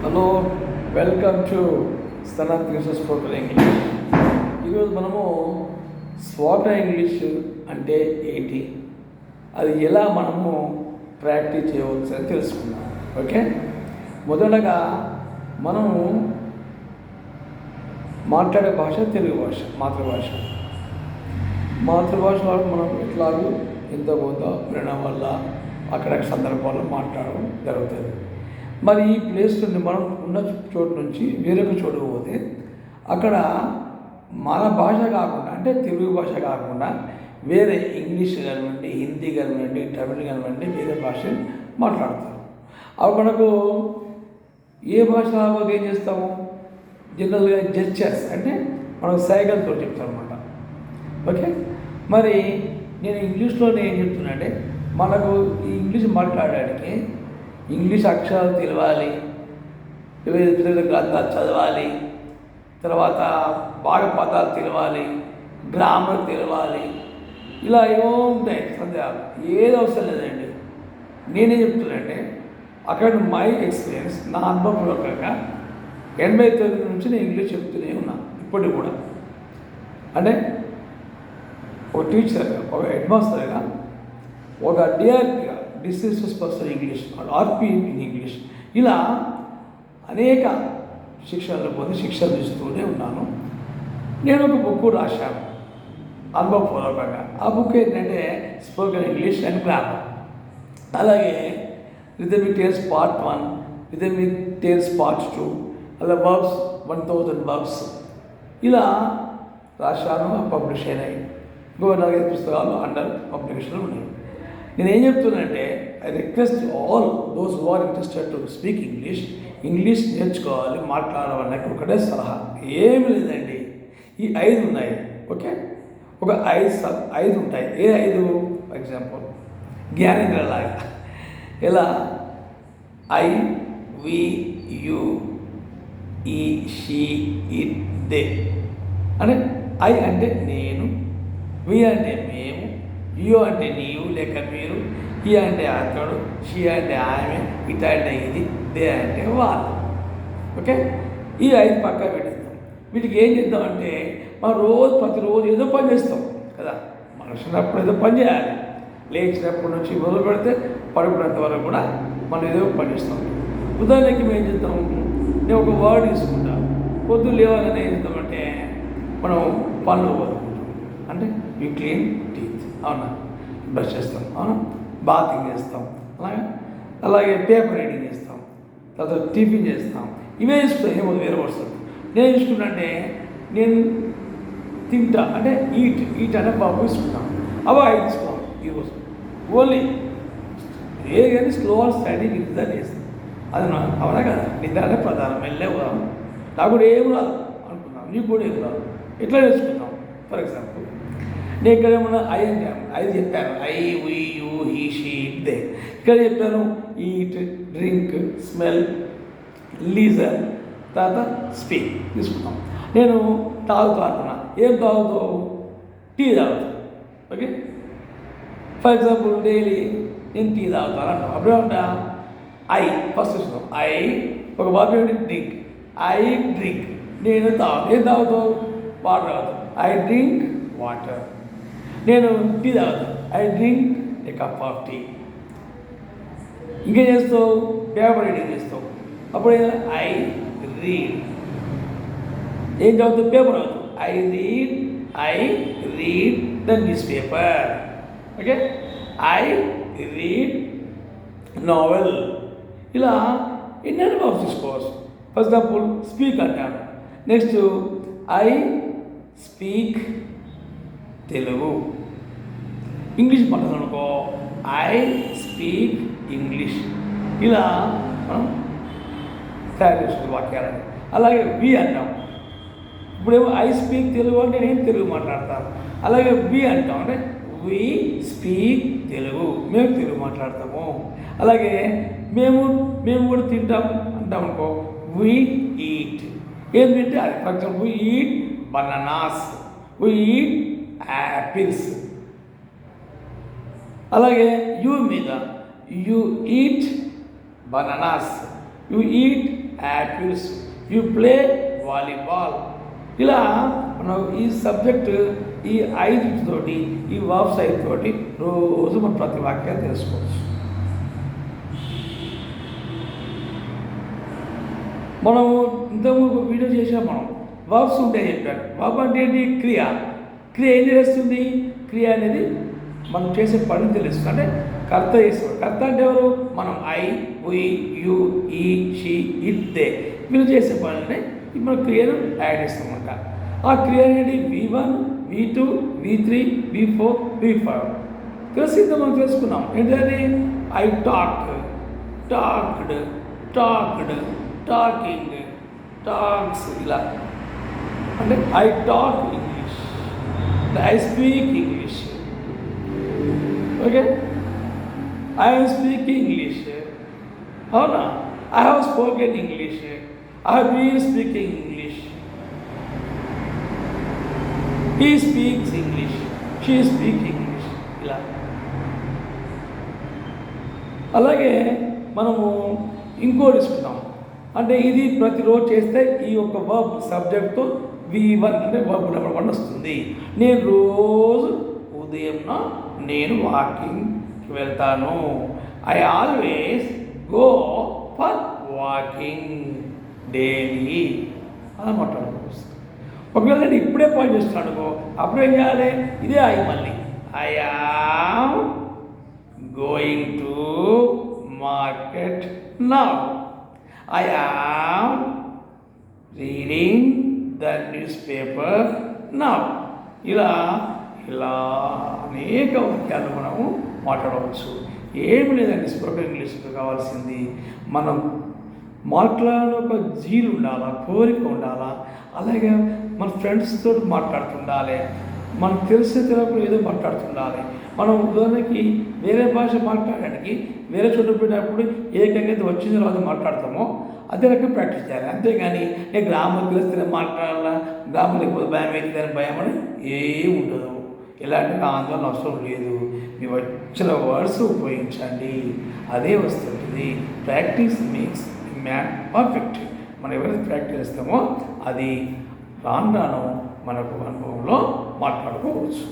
Hello, welcome to స్థానార్థ spoken English. ఈరోజు మనము స్పోకెన్ ఇంగ్లీష్ అంటే ఏంటి, అది ఎలా మనము ప్రాక్టీస్ చేయవచ్చు అని తెలుసుకుందాం. ఓకే, మొదటగా మనము మాట్లాడే భాష తెలుగు భాష, మాతృభాష మనం ఎట్లాగూ ఎంత పోతా వినడం వల్ల అక్కడక్కడ సందర్భాల్లో మాట్లాడడం జరుగుతుంది. మరి ఈ ప్లేస్ నుండి మనం ఉన్న చోటు నుంచి వేరొక చోటుకు పోతే అక్కడ మన భాష కాకుండా, అంటే తెలుగు భాష కాకుండా వేరే ఇంగ్లీష్ కానివ్వండి, హిందీ కానివ్వండి, తమిళ్ కానివ్వండి, వేరే భాషలు మాట్లాడతారు. అవి మనకు ఏ భాష రాకపోతే ఏం చేస్తాము, జనరల్గా జెస్చర్స్ అంటే మనకు సైగలతో చెప్తారు అనమాట. ఓకే, మరి నేను ఇంగ్లీష్లోనే ఏం చెప్తున్నా అంటే, మనకు ఈ ఇంగ్లీష్ మాట్లాడడానికి ఇంగ్లీష్ అక్షరాలు తెలవాలి, వివిధ గ్రంథాలు చదవాలి, తర్వాత బాగా పదాలు తెలవాలి, గ్రామర్ తెలవాలి, ఇలా ఏమో ఉంటాయి సందేహాలు. ఏది అవసరం లేదండి. నేనేం చెప్తున్నానంటే, అక్కడ మై ఎక్స్పీరియన్స్, నా అనుభవపూర్వకంగా 89 నుంచి నేను ఇంగ్లీష్ చెప్తూనే ఉన్నాను ఇప్పటికి కూడా. అంటే ఒక టీచర్గా, ఒక హెడ్ మాస్టర్గా, ఒక డిఆర్పిగా, district person English, RP in English, ఇలా అనేక శిక్షణలు పొంది శిక్షణ ఇస్తూనే ఉన్నాను. నేను ఒక బుక్ రాశాను అనుభవపూర్వకంగా. ఆ బుక్ ఏంటంటే స్పోకెన్ ఇంగ్లీష్ అండ్ గ్రామర్. అలాగే rhythmic tales part 1, rhythmic tales part 2, అలా వర్బ్స్ 1000 వర్బ్స్ ఇలా రాశాను. పబ్లిష్ అయినాయి. ఇంకో 4-5 పుస్తకాలు అండర్ పబ్లికేషన్లు ఉన్నాయి. నేనేం చెప్తున్నానంటే, I request all those who are interested to speak English నేర్చుకోవాలి, మాట్లాడాలని ఒకటే సలహా, ఏమి లేదండి. ఈ 5 ఉన్నాయి. ఓకే, ఒక 5 ఉంటాయి. ఏ 5? ఫర్ ఎగ్జాంపుల్ జ్ఞానేంద్ర లాగా, ఎలా ఐ, వి, యు, ఈ, షీ, ఇట్, దే. అంటే ఐ అంటే నేను, వి అంటే మేము, యు అంటే నీవు లేక మీరు, ఈ అంటే అతడు, షీ అంటే ఆమె, ఇట అంటే ఇది, దే అంటే వాళ్ళు. ఓకే, ఈ 5 పక్క పెట్టేస్తాం. వీటికి ఏం చేద్దామంటే, మనం ప్రతిరోజు ఏదో పని చేస్తాం కదా. మనుషున్నప్పుడు ఏదో పని చేయాలి. లేచినప్పటి నుంచి మొదలు పెడితే పడుకునేంత వరకు కూడా మనం ఏదో పని చేస్తాం. ఉదాహరణకి మేము ఏం చేద్దాం, నేను ఒక వర్డ్ తీసుకుంటాను. పొద్దున్న లేవాలని ఏం చేద్దామంటే, మనం పనులు పోదుకుంటాం. అంటే యూ క్లీన్ టీత్, అవునా, బ్రష్ చేస్తాం, అవునా, బాతింగ్ చేస్తాం, అలాగే పేపర్ రీడింగ్ చేస్తాం, తర్వాత టిఫిన్ చేస్తాం. ఇవే చూస్తాం. ఏమో వేరే వస్తుంది. నేను చూసుకుంటే నేను తింటా అంటే ఈట్ అంటే బాబు తీసుకుంటాం. అవి 5 తీసుకోవాలి ఈరోజు. ఓన్లీ ఏ కానీ స్లో స్టడీ నిద్ర చేస్తాం. అది అవునా కదా, నిద్రనే ప్రధానం. వెళ్ళే పోదాం, నాకు కూడా ఏం రాదు అనుకున్నాం, నీకు కూడా ఏం రాదు, ఎట్లా నేర్చుకుంటాం. ఫర్ ఎగ్జాంపుల్ నేను ఇక్కడ ఏమన్నా ఐ చెప్పాను, I, we, you, he, she, they. ఇక్కడ చెప్పాను ఈట్, డ్రింక్, స్మెల్, లీజర్, తర్వాత స్పీక్ తీసుకుంటాం. నేను తాగుతా అంటున్నా, ఏం తాగుతావు? టీ తాగుతావు. ఓకే, ఫర్ ఎగ్జాంపుల్ డైలీ నేను టీ తాగుతాను అంటాం. అప్పుడే ఉంటా ఐ ఫస్ట్ చూస్తాం. ఐ ఒక బాబు ఏమిటి, డ్రింక్. ఐ డ్రింక్, నేను ఏం తాగుతావు? వాటర్ తాగుతావు. I drink water. నేను టీ తాగుతాను. I drink a cup of tea. ఇంకేం చేస్తావు? పేపర్ రీడింగ్ చేస్తావు. అప్పుడు ఐ రీడ్. ఏం చదువుతావు? పేపర్ చదువుతావు. I read the news paper. Okay, I read novel. ఇలా ఎన్నెన్ని వర్బ్స్ తీసుకోవచ్చు. ఫర్ ఎగ్జాంపుల్ స్పీక్ అంటాను. Next I speak Telugu. English మాట్లాడనుకో, ఐ స్పీక్ ఇంగ్లీష్. ఇలా మనం తయారు చేసుకునే వాక్యాలని. అలాగే వి అంటాం. ఇప్పుడేమో ఐ స్పీక్ తెలుగు అంటే నేను తెలుగు మాట్లాడతాను. అలాగే వి అంటాం అంటే వి స్పీక్ తెలుగు, మేము తెలుగు మాట్లాడతాము. అలాగే మేము కూడా తింటాం అంటాం అనుకో, వి ఈట్. ఏం తింటే అది. For example we eat bananas, we eat apples. అలాగే యూ మీద you eat bananas, you eat apples, you play volleyball. ఇలా మనం ఈ సబ్జెక్టు ఈ 5 తోటి ఈ వర్బ్స్ 5 తోటి రోజు మనం ప్రతి వాక్యాన్ని తెలుసుకోవచ్చు. మనం ఇంతకుముందు ఒక వీడియో చేసాం. మనం వర్బ్స్ ఉంటాయి చెప్పాను. వర్బ్ అంటే ఏంటి? క్రియ. క్రియ ఏం చేస్తుంది? క్రియ అనేది మనం చేసే పని తెలుస్తుంది. అంటే కర్త చేస్తాం. కర్త అంటే ఎవరు? మనం ఐ, వి, యు, ఈ, షీ, ఇట్, దే వీళ్ళు చేసే పనులనే మనం క్రియను యాడ్ చేస్తాం అన్నమాట. ఆ క్రియ అనేది V1, V2, V3, V4, V5 తెలిసిందో మనం తెలుసుకున్నాం. ఏంటంటే I talk, talked, talked, talking, talks. ఇలా అంటే I talk English, I speak English. Okay, I am speaking English. అవునా? I have spoken English. I have been speaking English. He speaks English. She speaks English. ఇలా అలాగే మనము ఇంకోటి తీసుకుంటాం. అంటే ఇది ప్రతిరోజు చేస్తే ఈ యొక్క వర్బ్ సబ్జెక్ట్తో V1 అంటే వర్బ్ నెంబర్ 1 వస్తుంది. నేను రోజు ఉదయం నేను వాకింగ్కి వెళ్తాను. I always go for walking daily అలా మాట్లాడుకోవచ్చు. ఒకవేళ నేను ఇప్పుడే పాయింట్ చేస్తాను అనుకో, అప్పుడు ఏం చేయాలి? ఇదే ఐ మళ్ళీ I am going to market now. I am reading the news paper now. ఇలా ఇలా అనేక వాక్యాలు మనము మాట్లాడవచ్చు. ఏమి లేదండి స్పోకెన్ ఇంగ్లీష్లో కావాల్సింది మనం మాట్లాడే ఒక జీలు ఉండాలా, కోరిక ఉండాలా. అలాగే మన ఫ్రెండ్స్తో మాట్లాడుతుండాలి. మనకు తెలిసిన తెలియకుండా ఏదో మాట్లాడుతుండాలి. మనం ఉదాహరణకి వేరే భాష మాట్లాడడానికి వేరే చోట పెట్టినప్పుడు ఏకంగా వచ్చిందో రాదో మాట్లాడతామో అదే రకంగా ప్రాక్టీస్ చేయాలి. అంతేగాని నేను గ్రామం తెలిస్తే మాట్లాడాలా, గ్రామం లేకపోతే భయం అవుతుందని భయం అని ఏమి ఉండదు. ఎలాంటి ఆందోళన అవసరం లేదు. మీ వచ్చిన వర్డ్స్ ఉపయోగించండి, అదే వస్తుంటుంది. Practice makes man perfect. మనం ఎవరైతే ప్రాక్టీస్ చేస్తామో అది రాను రాను మనకు అనుభవంలో మాట్లాడుకోవచ్చు.